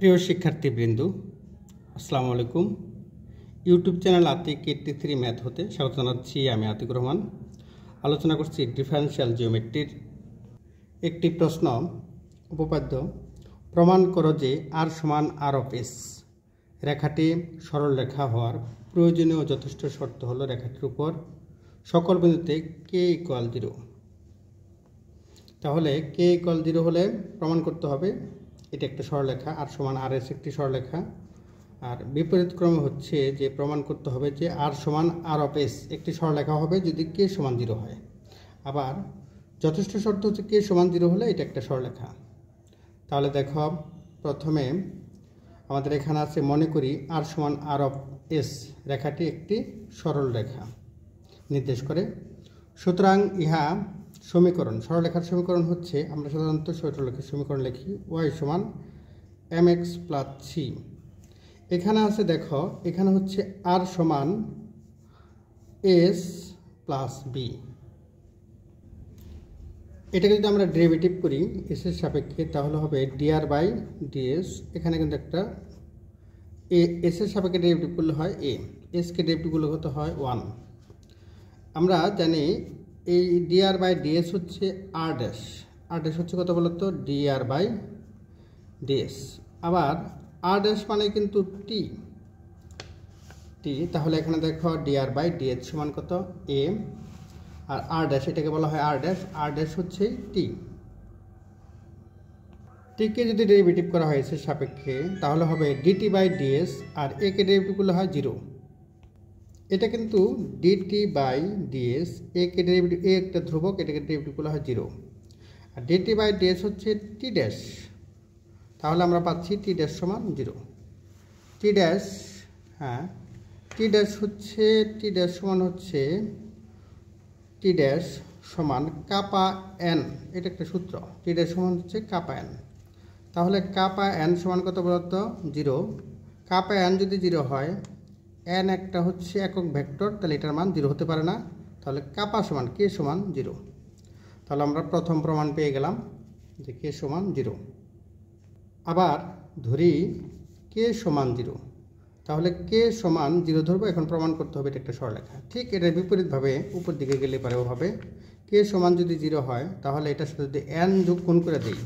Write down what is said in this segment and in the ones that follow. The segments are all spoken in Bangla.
প্রিয় শিক্ষার্থীবৃন্দ, আসসালামু আলাইকুম। ইউটিউব চ্যানেল আতিক 83 ম্যাথ হতে স্বাগত জানাচ্ছি। আমি আতিকুর রহমান। আলোচনা করছি ডিফারেনশিয়াল জিওমেট্রির একটি প্রশ্ন। উপপাদ্য: প্রমাণ করো যে আর সমান আর অফ এস রেখাটি সরল রেখা হওয়ার প্রয়োজনীয় যথেষ্ট শর্ত হলো রেখাটির উপর সকল বিন্দুতে কে ইকুয়াল 0। তাহলে কে ইকুয়াল 0 হলে প্রমাণ করতে হবে এটা একটা সরলরেখা, আর সমান আর এস একটি সরলরেখা। আর বিপরীত ক্রমে হচ্ছে যে প্রমাণ করতে হবে যে আর সমান আর অফ এস একটি সরলরেখা হবে যদি কে সমান 0 হয়। আবার যথেষ্ট শর্ত হচ্ছে কে সমান 0 হলে এটা একটা সরলরেখা। তাহলে দেখো, প্রথমে আমাদের এখানে আছে, মনে করি আর সমান আর অফ এস রেখাটি একটি সরল রেখা নির্দেশ করে। সুতরাং ইহা সমীকরণ, সরলরেখার সমীকরণ হচ্ছে, আমরা সাধারণত সরলরেখার সমীকরণ লিখি ওয়াই সমান mx প্লাস সি। এখানে আছে দেখো, এখানে হচ্ছে আর সমান এস প্লাস বি। এটাকে যদি আমরা ডেরিভেটিভ করি এস এর সাপেক্ষে, তাহলে হবে ডিআর বাই ডিএস। এখানে কিন্তু একটা এস এর সাপেক্ষে ডেরিভেটিভ করলে হয় এ, এসকে ডেরিভেটিভ করলে কত হয় 1। আমরা জানি এই ডিআর বাই ডিএস হচ্ছে আর ড্যাশ, আর ড্যাশ হচ্ছে কত বলতো ডিআর বাই ডিএস। আবার আর ড্যাশ মানে কিন্তু টি টি, তাহলে এখানে দেখো ডিআর বাই ডিএস সমান কত এ, আর আর ড্যাশ এটাকে বলা হয় আর ড্যাশ, আর ড্যাশ হচ্ছে টি। টিকে যদি ডেরিভেটিভ করা হয় এর সাপেক্ষে, তাহলে হবে ডিটি বাই ডিএস, আর এ কে ডেরিভেটিভ করলে হয় 0। এটা কিন্তু ডিটি বাই ডিএস, এ কে ডেরিভেটিভ, এ একটা ধ্রুবক, এটাকে ডেরিভেটিভ করলে হয় 0। আর ডিটি বাই ডিএস হচ্ছে টি ড্যাশ, তাহলে আমরা পাচ্ছি টি ড্যাশ সমান 0। টি ড্যাশ, হ্যাঁ টি ড্যাশ হচ্ছে, টি ড্যাশ সমান হচ্ছে টি ড্যাশ সমান কাপা এন, এটা একটা সূত্র। টি ড্যাশ সমান হচ্ছে কাপা এন। তাহলে কাপা এন সমান কত বলতো 0। কাপা এন যদি 0 হয়, এন একটা হচ্ছে একক ভেক্টর, তাহলে এটার মান 0 হতে পারে না। তাহলে কাপা সমান কে সমান 0। তাহলে আমরা প্রথম প্রমাণ পেয়ে গেলাম যে কে সমান 0। আবার ধরি কে সমান 0, তাহলে কে সমান 0 ধরবো। এখন প্রমাণ করতে হবে এটা একটা সরলরেখা। ঠিক এটার বিপরীতভাবে উপর দিকে গেলে পারেও হবে। কে সমান যদি 0 হয়, তাহলে এটার সাথে যদি এন যোগ গুণ করে দিই,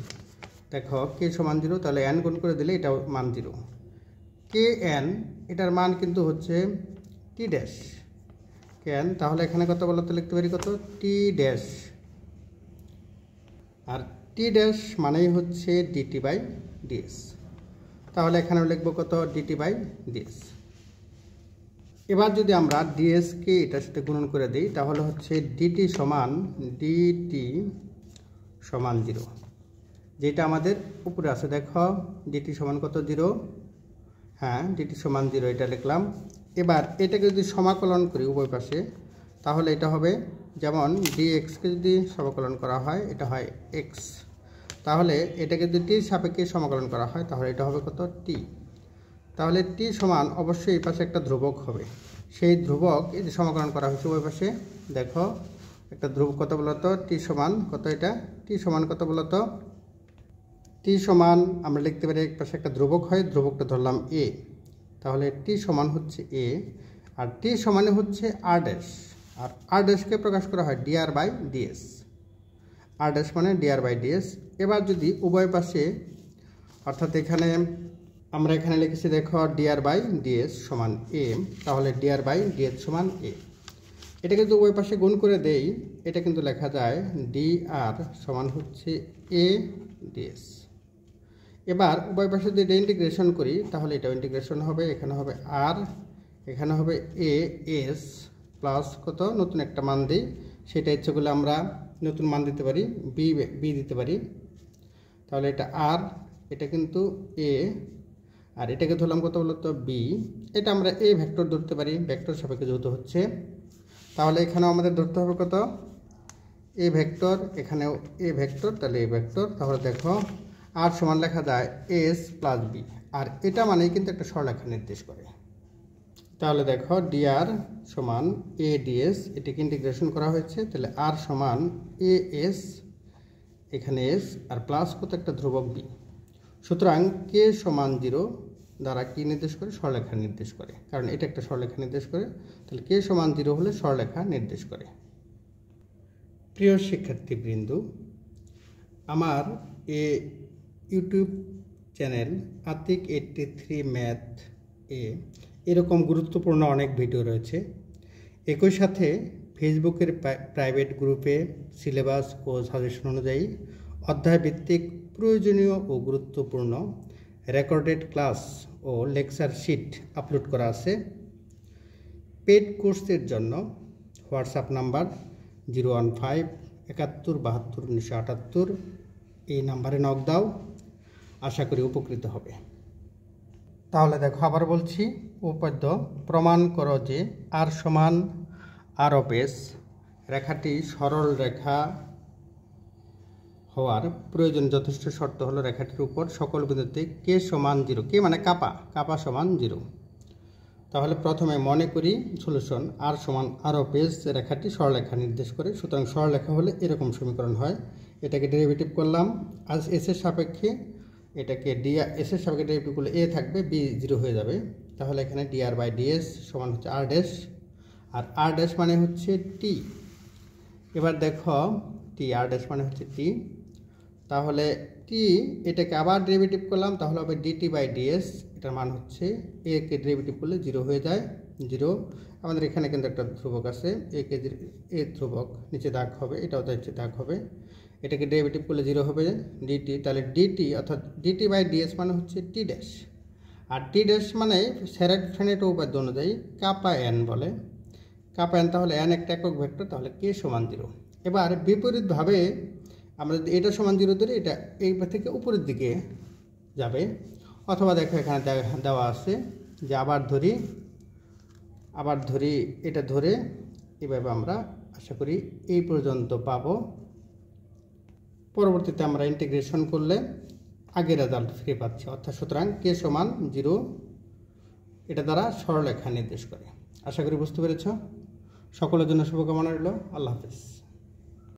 দেখো কে সমান 0, তাহলে এন গুণ করে দিলে এটাও মান 0। কে এন এটার মান কিন্তু হচ্ছে টি ড্যাশ কে এন, তাহলে এখানে কত বলতো লিখতে পারি কত টি ড্যাশ, আর টি ড্যাশ মানেই হচ্ছে ডিটি বাই ডিএস। তাহলে এখানেও লিখবো কত ডিটি বাই ডিএস। এবার যদি আমরা ডিএসকে এটার সাথে গুণন করে দিই, তাহলে হচ্ছে ডিটি সমান 0, যেটা আমাদের উপরে আছে। দেখো ডিটি সমান কত 0, হ্যাঁ ডিটি সমান 0 এটা লিখলাম। এবার এটাকে যদি সমাকলন করি উভয় পাশে, তাহলে এটা হবে, যেমন ডিএক্সকে যদি সমাকলন করা হয় এটা হয় এক্স, তাহলে এটাকে যদি টির সাপেক্ষে সমাকলন করা হয়, তাহলে এটা হবে কত টি। তাহলে টি সমান অবশ্যই এই পাশে একটা ধ্রুবক হবে, সেই ধ্রুবক এই যে সমাকলন করা হয়েছে উভয় পাশে, দেখো একটা ধ্রুবক কত বলতো টি সমান কত, এটা টি সমান কত বলতো, টি সমান আমরা লিখতে পারি এক পাশে একটা ধ্রুবক হয়, ধ্রুবকটা ধরলাম এ, তাহলে টি সমান হচ্ছে এ, আর টি সমানে হচ্ছে আর ড্যাশ, আর আর ড্যাশকে প্রকাশ করা হয় ডিআর বাই ডিএস, আর ড্যাশ মানে ডিআর বাই ডিএস। এবার যদি উভয় পাশে, অর্থাৎ এখানে আমরা এখানে লিখেছি দেখো ডিআর বাই ডিএস সমান এ, তাহলে ডিআর বাই ডিএস সমান এ। এটাকে যদি উভয় পাশে গুণ করে দেই, এটা কিন্তু লেখা যায় ডিআর সমান হচ্ছে এ ডিএস। এবার উভয় পাশে যদি ইন্টিগ্রেশন করি, তাহলে এটাও ইন্টিগ্রেশন হবে, এখানে হবে আর, এখানে হবে এ এস প্লাস কত নতুন একটা মান দিই, সেটা ইচ্ছে করলে আমরা নতুন মান দিতে পারি, বি বি দিতে পারি। তাহলে এটা আর, এটা কিন্তু এ, আর এটাকে ধরলাম কত বলতো বি। এটা আমরা এ ভেক্টর ধরতে পারি, ভেক্টর সাপেক্ষে যেহেতু হচ্ছে। তাহলে এখানেও আমাদের ধরতে হবে কত এ ভেক্টর, এখানেও এ ভেক্টর, তাহলে এ ভেক্টর। তাহলে দেখো আর সমান লেখা যায় এস প্লাস বি, আর এটা মানেই কিন্তু একটা সরলরেখা নির্দেশ করে। তাহলে দেখো ডিআর সমান এ ডিএস, এটাকে ইন্টিগ্রেশন করা হয়েছে, তাহলে আর সমান এ এস, এখানে এস, আর প্লাস কত একটা ধ্রুবক বি সুতরাং কে সমান 0 দ্বারা কি নির্দেশ করে? সরলরেখা নির্দেশ করে, কারণ এটা একটা সরলরেখা নির্দেশ করে। তাহলে কে সমান 0 হলে সরলরেখা নির্দেশ করে। প্রিয় শিক্ষার্থীবৃন্দ, আমার ইউটিউব চ্যানেল আতিক 83 ম্যাথ এরকম গুরুত্বপূর্ণ অনেক ভিডিও রয়েছে। একই সাথে ফেসবুকের প্রাইভেট গ্রুপে সিলেবাস ও সাজেশন অনুযায়ী অধ্যায়ভিত্তিক প্রয়োজনীয় ও গুরুত্বপূর্ণ রেকর্ডেড ক্লাস ও লেকচার শিট আপলোড করা আছে। পেড কোর্সের জন্য হোয়াটসঅ্যাপ নাম্বার 015-7172-1978 এই নাম্বারে নক দাও। আশা করি উপকৃত হবে। তাহলে দেখো, আবার বলছি, উপপাদ্য প্রমাণ করো যে আর সমান আর অফ এস রেখাটি সরল রেখা হওয়ার প্রয়োজন যথেষ্ট শর্ত হলো রেখাটির উপর সকল বিন্দুতে কে সমান 0, কে মানে কাপা সমান 0। তাহলে প্রথমে মনে করি সলিউশন আর সমান আর অফ এস রেখাটি সরলরেখা নির্দেশ করে। সুতরাং সরলরেখা হলে এরকম সমীকরণ হয়। এটাকে ডেরিভেটিভ করলাম আজ এস এর সাপেক্ষে, এটাকে এস এর সাপেক্ষে ডেরিভেটিভ করলে এ থাকবে, বি 0 হয়ে যাবে। তাহলে এখানে ডিআর বাই ডিএস সমান হচ্ছে আর ড্যাশ, আর আর ড্যাশ মানে হচ্ছে টি। এবার দেখো টি, আর ড্যাশ মানে হচ্ছে টি। তাহলে টি এটাকে আবার ডেরিভেটিভ করলাম, তাহলে হবে ডিটি বাই ডিএস, এটার মান হচ্ছে এ কে ডেরিভেটিভ করলে 0 হয়ে যায়, 0। আমাদের এখানে কিন্তু একটা ধ্রুবক আছে, এ ধ্রুবক, নিচে দাগ হবে, এটাও হচ্ছে দাগ হবে। এটাকে ডেরিভেটিভ করলে 0 হবে ডিটি। তাহলে ডিটি অর্থাৎ ডিটি বাই ডিএস মানে হচ্ছে টি ড্যাশ, আর টি ড্যাশ মানে ফেরেড উপপাদ্য অনুযায়ী কাপা এন বলে, কাপা এন। তাহলে এন একটা একক ভেক্টর, তাহলে কে সমান 0। এবার বিপরীতভাবে আমরা যদি এটা সমান 0 ধরি, এটা এই থেকে উপরের দিকে যাবে। অথবা দেখো এখানে দেওয়া আছে যে আবার ধরি এটা ধরে, এভাবে আমরা আশা করি এই পর্যন্ত পাবো। পরবর্তীতে আমরা ইন্টিগ্রেশন করলে আগের রেজাল্ট ফিরে পাচ্ছি, অর্থাৎ সুতরাং কে সমান 0 এটা দ্বারা সরলরেখা নির্দেশ করে। আশা করি বুঝতে পেরেছ। সকলের জন্য শুভকামনা রইল। আল্লাহ হাফেজ।